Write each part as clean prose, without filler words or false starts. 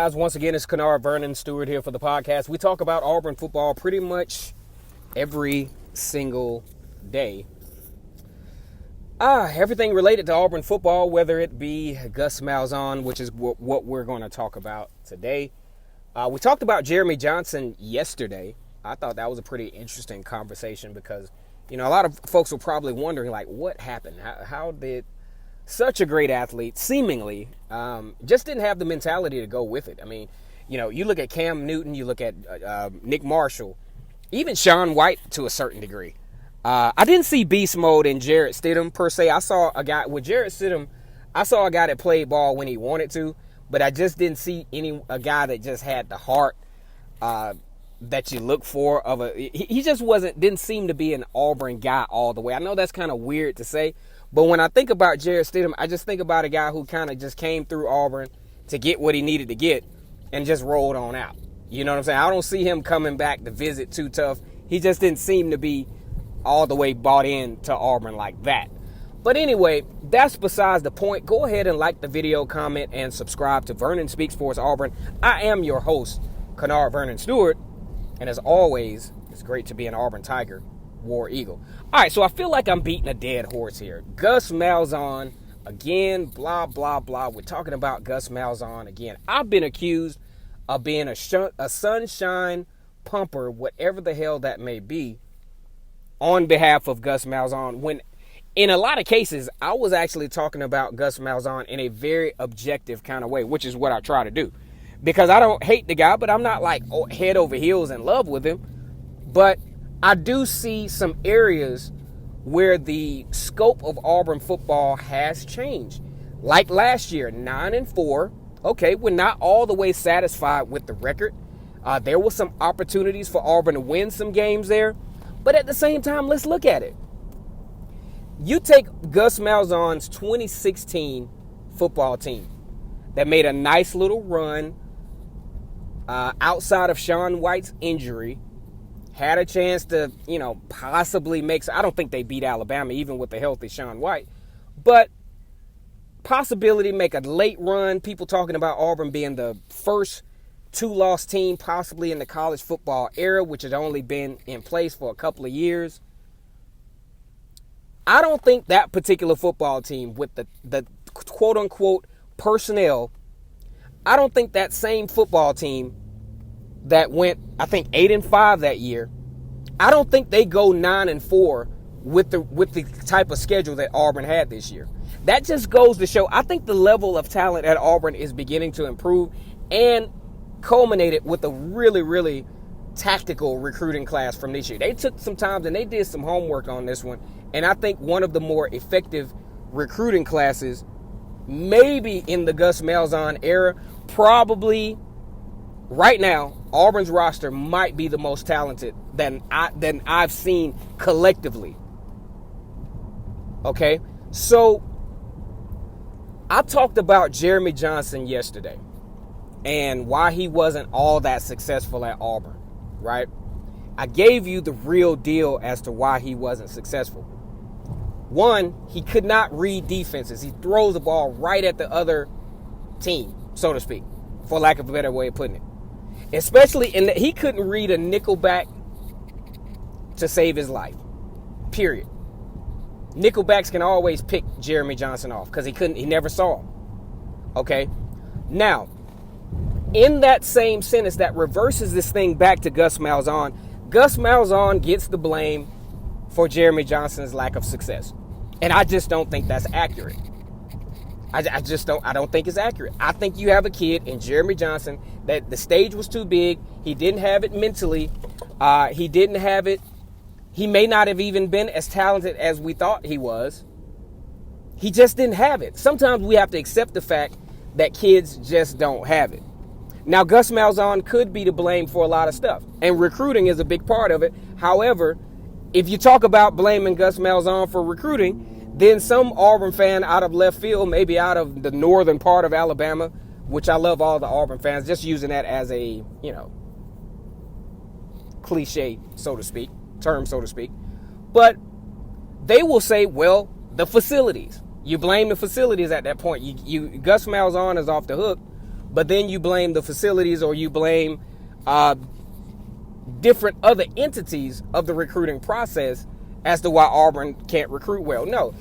guys? Once again, it's Kennard Vernon Stewart here for the podcast. We talk about Auburn football pretty much every single day. Everything related to Auburn football, whether it be Gus Malzahn, which is what we're going to talk about today. We talked about Jeremy Johnson yesterday. I thought that was a pretty interesting conversation because, a lot of folks were probably wondering, like, what happened? How did such a great athlete, seemingly, just didn't have the mentality to go with it? I mean, you look at Cam Newton, you look at Nick Marshall, even Shaun White to a certain degree. I didn't see beast mode in Jarrett Stidham, per se. I saw a guy with Jarrett Stidham. I saw a guy that played ball when he wanted to, but I just didn't see a guy that just had the heart that you look for. He just didn't seem to be an Auburn guy all the way. I know that's kind of weird to say, but when I think about Jarrett Stidham, I just think about a guy who kind of just came through Auburn to get what he needed to get and just rolled on out. You know what I'm saying? I don't see him coming back to visit too tough. He just didn't seem to be all the way bought in to Auburn like that. But anyway, that's besides the point. Go ahead and like the video, comment, and subscribe to Vernon Speaks Sports Auburn. I am your host, Kennard Vernon Stewart. And as always, it's great to be an Auburn Tiger, War Eagle. All right, so I feel like I'm beating a dead horse here. Gus Malzahn, again, blah, blah, blah. We're talking about Gus Malzahn again. I've been accused of being a sunshine pumper, whatever the hell that may be, on behalf of Gus Malzahn, when in a lot of cases, I was actually talking about Gus Malzahn in a very objective kind of way, which is what I try to do. Because I don't hate the guy, but I'm not like head over heels in love with him. But I do see some areas where the scope of Auburn football has changed. Like last year, 9-4. Okay, we're not all the way satisfied with the record. There were some opportunities for Auburn to win some games there. But at the same time, let's look at it. You take Gus Malzahn's 2016 football team that made a nice little run outside of Shaun White's injury, had a chance to, possibly I don't think they beat Alabama even with the healthy Shaun White, but possibility make a late run. People talking about Auburn being the first two-loss team possibly in the college football era, which had only been in place for a couple of years. I don't think that particular football team with the quote-unquote personnel, I don't think that same football team that went, I think, 8-5 that year, I don't think they go 9-4 with the type of schedule that Auburn had this year. That just goes to show, I think the level of talent at Auburn is beginning to improve and culminated with a really, really tactical recruiting class from this year. They took some time and they did some homework on this one. And I think one of the more effective recruiting classes, maybe in the Gus Malzahn era, probably right now, Auburn's roster might be the most talented than I've seen collectively. Okay? So, I talked about Jeremy Johnson yesterday and why he wasn't all that successful at Auburn, right? I gave you the real deal as to why he wasn't successful. One, he could not read defenses. He throws the ball right at the other team, so to speak, for lack of a better way of putting it. Especially he couldn't read a nickelback to save his life, period. Nickelbacks can always pick Jeremy Johnson off because he never saw him. Okay? Now, in that same sentence that reverses this thing back to Gus Malzahn, Gus Malzahn gets the blame for Jeremy Johnson's lack of success. And I just don't think that's accurate. I don't think it's accurate. I think you have a kid in Jeremy Johnson that the stage was too big. He didn't have it mentally. He didn't have it. He may not have even been as talented as we thought he was. He just didn't have it. Sometimes we have to accept the fact that kids just don't have it. Now, Gus Malzahn could be to blame for a lot of stuff, and recruiting is a big part of it. However, if you talk about blaming Gus Malzahn for recruiting, then some Auburn fan out of left field, maybe out of the northern part of Alabama, which I love all the Auburn fans, just using that as a, cliche, so to speak, term, so to speak. But they will say, well, the facilities. You blame the facilities at that point. Gus Malzahn is off the hook. but then you blame the facilities or you blame different other entities of the recruiting process as to why Auburn can't recruit well. No,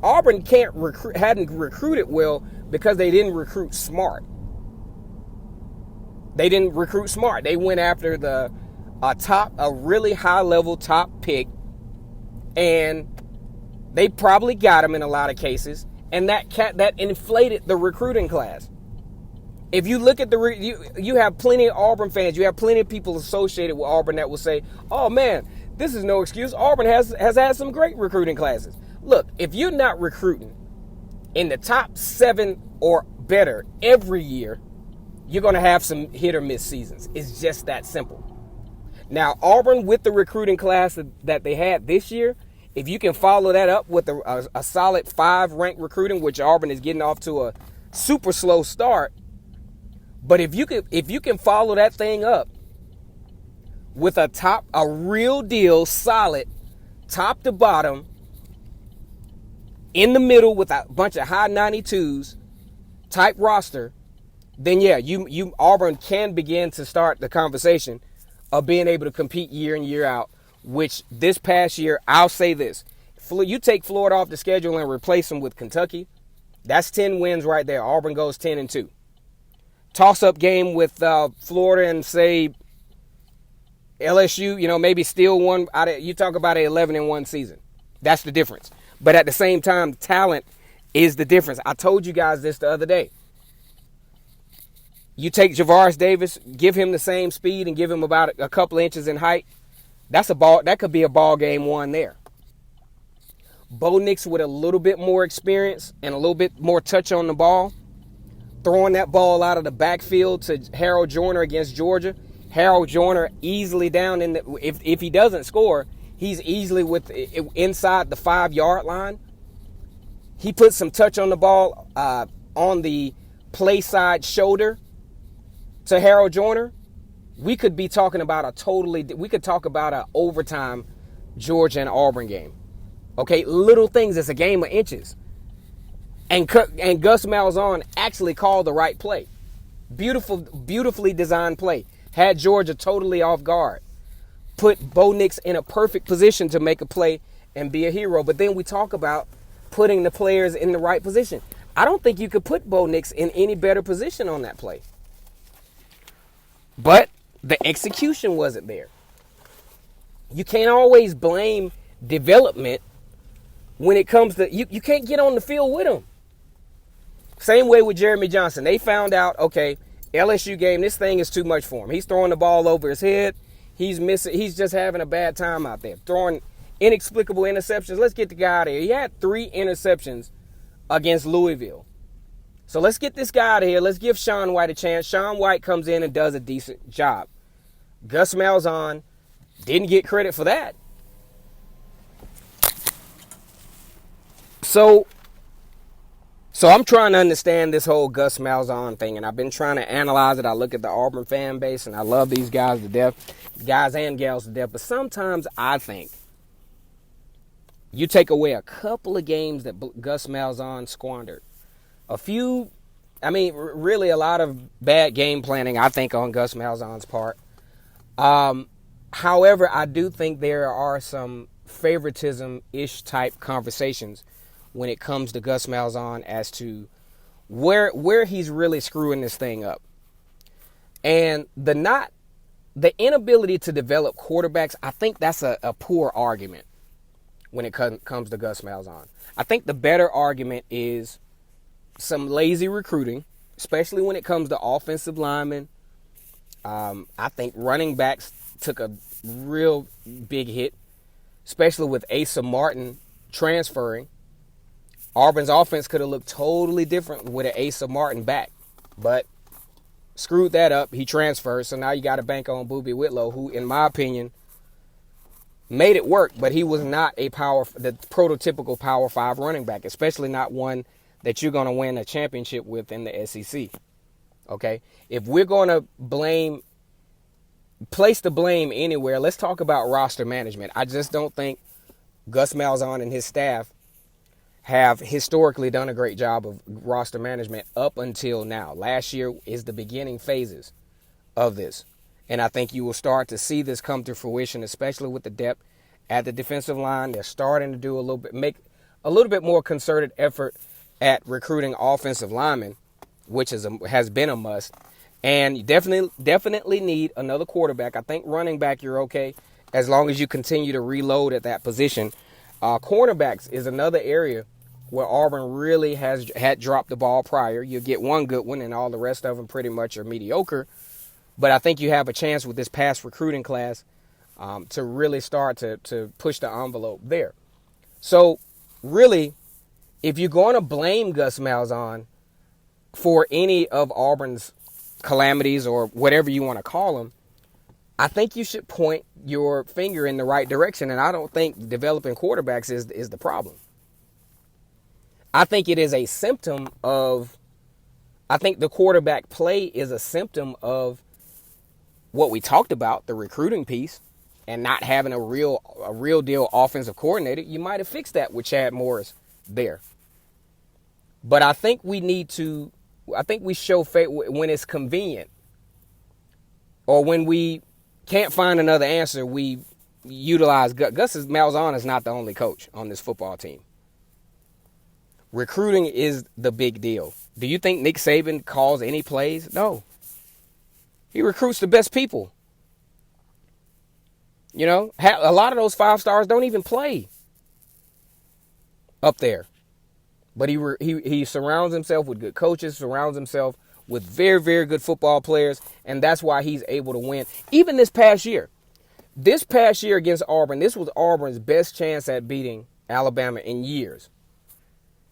Auburn hadn't recruited well because they didn't recruit smart. They didn't recruit smart. They went after a really high level top pick, and they probably got him in a lot of cases, and that inflated the recruiting class. If you look at you have plenty of Auburn fans, you have plenty of people associated with Auburn that will say, "Oh man, this is no excuse. Auburn has had some great recruiting classes." Look, if you're not recruiting in the top 7 or better every year, you're going to have some hit or miss seasons. It's just that simple. Now, Auburn, with the recruiting class that they had this year, if you can follow that up with a solid 5 ranked recruiting, which Auburn is getting off to a super slow start, but if you can follow that thing up with a real deal, solid, top to bottom, in the middle with a bunch of high 92s type roster, then yeah, you Auburn can begin to start the conversation of being able to compete year in, year out, which this past year, I'll say this. You take Florida off the schedule and replace them with Kentucky, that's 10 wins right there. Auburn goes 10-2. Toss-up game with Florida and, say, LSU, maybe steal one out of, you talk about an 11-1 season. That's the difference. But at the same time, talent is the difference. I told you guys this the other day. You take Javaris Davis, give him the same speed and give him about a couple of inches in height. That could be a ball game won there. Bo Nix with a little bit more experience and a little bit more touch on the ball, throwing that ball out of the backfield to Harold Joyner against Georgia. Harold Joyner easily down in the, if he doesn't score, he's easily inside the 5-yard line. He put some touch on the ball on the play side shoulder to Harold Joyner. We could be talking about we could talk about an overtime Georgia and Auburn game. Okay, little things. It's a game of inches. And Gus Malzahn actually called the right play. Beautifully designed play. Had Georgia totally off guard. Put Bo Nix in a perfect position to make a play and be a hero. But then we talk about putting the players in the right position. I don't think you could put Bo Nix in any better position on that play. But the execution wasn't there. You can't always blame development when it comes to, you can't get on the field with them. Same way with Jeremy Johnson. They found out, okay, LSU game, this thing is too much for him. He's throwing the ball over his head. He's missing. He's just having a bad time out there. Throwing inexplicable interceptions. Let's get the guy out of here. He had 3 interceptions against Louisville. So let's get this guy out of here. Let's give Sean White a chance. Sean White comes in and does a decent job. Gus Malzahn didn't get credit for that. So I'm trying to understand this whole Gus Malzahn thing, and I've been trying to analyze it. I look at the Auburn fan base, and I love these guys to death, guys and gals to death. But sometimes I think you take away a couple of games that Gus Malzahn squandered. Really a lot of bad game planning, I think, on Gus Malzahn's part. However, I do think there are some favoritism-ish type conversations when it comes to Gus Malzahn as to where he's really screwing this thing up. And the inability to develop quarterbacks, I think that's a poor argument when it comes to Gus Malzahn. I think the better argument is some lazy recruiting, especially when it comes to offensive linemen. I think running backs took a real big hit, especially with Asa Martin transferring. Auburn's offense could have looked totally different with an Asa Martin back, but screwed that up. He transferred, so now you got to bank on Boobie Whitlow, who, in my opinion, made it work, but he was not the prototypical Power 5 running back, especially not one that you're going to win a championship with in the SEC. Okay? If we're going to place the blame anywhere, let's talk about roster management. I just don't think Gus Malzahn and his staff have historically done a great job of roster management up until now. Last year is the beginning phases of this. And I think you will start to see this come to fruition, especially with the depth at the defensive line. They're starting to do make a little bit more concerted effort at recruiting offensive linemen, which has been a must. And you definitely need another quarterback. I think running back, you're okay as long as you continue to reload at that position. Cornerbacks is another area where Auburn really had dropped the ball prior. You get one good one, and all the rest of them pretty much are mediocre. But I think you have a chance with this past recruiting class to really start to push the envelope there. So, really, if you're going to blame Gus Malzahn for any of Auburn's calamities or whatever you want to call them, I think you should point your finger in the right direction. And I don't think developing quarterbacks is the problem. I think it is a symptom of, I think the quarterback play is a symptom of what we talked about, the recruiting piece, and not having a real deal offensive coordinator. You might have fixed that with Chad Morris there. But I think we show faith when it's convenient, or when we can't find another answer, we utilize Gus. Malzahn is not the only coach on this football team. Recruiting is the big deal. Do you think Nick Saban calls any plays? No. He recruits the best people. You know, a lot of those 5 stars don't even play up there. But he surrounds himself with good coaches, surrounds himself with very, very good football players, and that's why he's able to win. Even this past year. This past year against Auburn, this was Auburn's best chance at beating Alabama in years.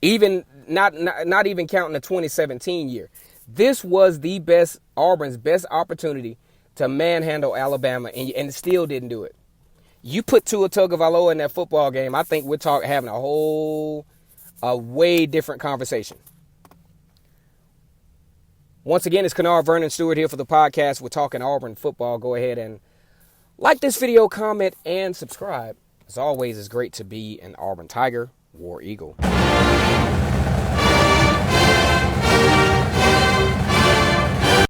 Even not even counting the 2017 year. This was Auburn's best opportunity to manhandle Alabama, and still didn't do it. You put Tua Tagovailoa in that football game, I think we're having a way different conversation. Once again, it's Kennard Vernon Stewart here for the podcast. We're talking Auburn football. Go ahead and like this video, comment, and subscribe. As always, it's great to be an Auburn Tiger, War Eagle.